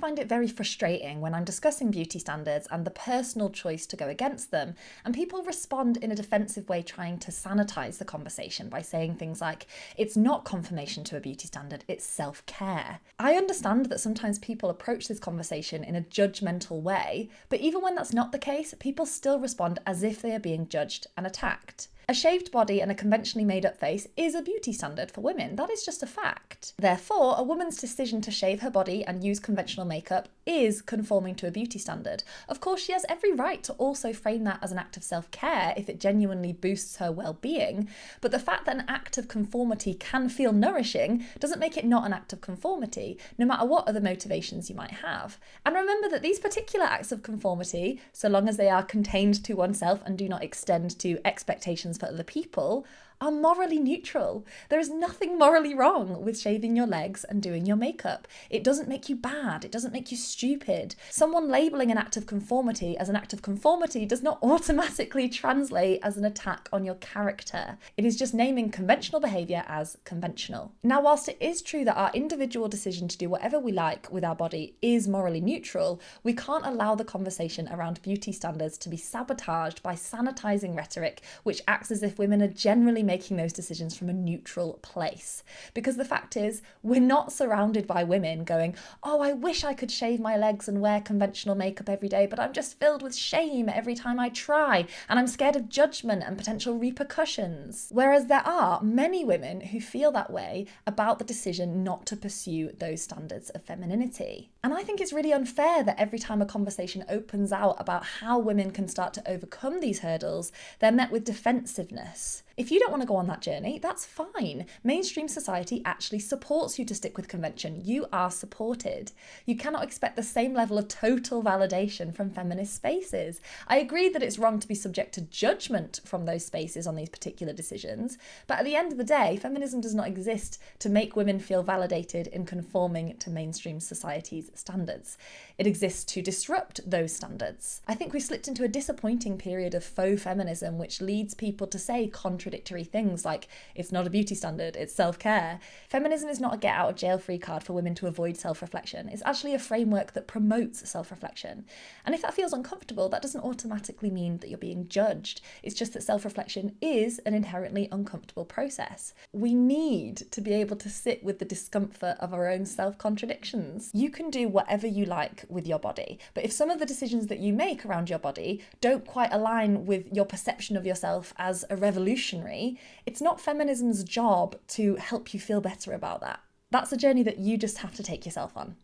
find it very frustrating when I'm discussing beauty standards and the personal choice to go against them, and people respond in a defensive way, trying to sanitize the conversation by saying things like, it's not confirmation to a beauty standard, it's self-care. I understand that sometimes people approach this conversation in a judgmental way, but even when that's not the case, people still respond as if they are being judged and attacked. A shaved body and a conventionally made up face is a beauty standard for women. That is just a fact. Therefore, a woman's decision to shave her body and use conventional makeup is conforming to a beauty standard. Of course, she has every right to also frame that as an act of self-care if it genuinely boosts her well-being, but the fact that an act of conformity can feel nourishing doesn't make it not an act of conformity, no matter what other motivations you might have. And remember that these particular acts of conformity, so long as they are contained to oneself and do not extend to expectations for other people, are morally neutral. There is nothing morally wrong with shaving your legs and doing your makeup. It doesn't make you bad. It doesn't make you stupid. Someone labeling an act of conformity as an act of conformity does not automatically translate as an attack on your character. It is just naming conventional behaviour as conventional. Now, whilst it is true that our individual decision to do whatever we like with our body is morally neutral, we can't allow the conversation around beauty standards to be sabotaged by sanitising rhetoric which acts as if women are generally making those decisions from a neutral place. Because the fact is, we're not surrounded by women going, oh, I wish I could shave my legs and wear conventional makeup every day, but I'm just filled with shame every time I try, and I'm scared of judgment and potential repercussions. Whereas there are many women who feel that way about the decision not to pursue those standards of femininity. And I think it's really unfair that every time a conversation opens out about how women can start to overcome these hurdles, they're met with defensiveness. If you don't want to go on that journey, that's fine. Mainstream society actually supports you to stick with convention. You are supported. You cannot expect the same level of total validation from feminist spaces. I agree that it's wrong to be subject to judgment from those spaces on these particular decisions, but at the end of the day, feminism does not exist to make women feel validated in conforming to mainstream society's standards. It exists to disrupt those standards. I think we've slipped into a disappointing period of faux feminism, which leads people to say contradictory things like, it's not a beauty standard, it's self-care. Feminism is not a get out of jail free card for women to avoid self-reflection. It's actually a framework that promotes self-reflection. And if that feels uncomfortable, that doesn't automatically mean that you're being judged. It's just that self-reflection is an inherently uncomfortable process. We need to be able to sit with the discomfort of our own self-contradictions. You can do whatever you like with your body, but if some of the decisions that you make around your body don't quite align with your perception of yourself as a revolutionary, it's not feminism's job to help you feel better about that. That's a journey that you just have to take yourself on.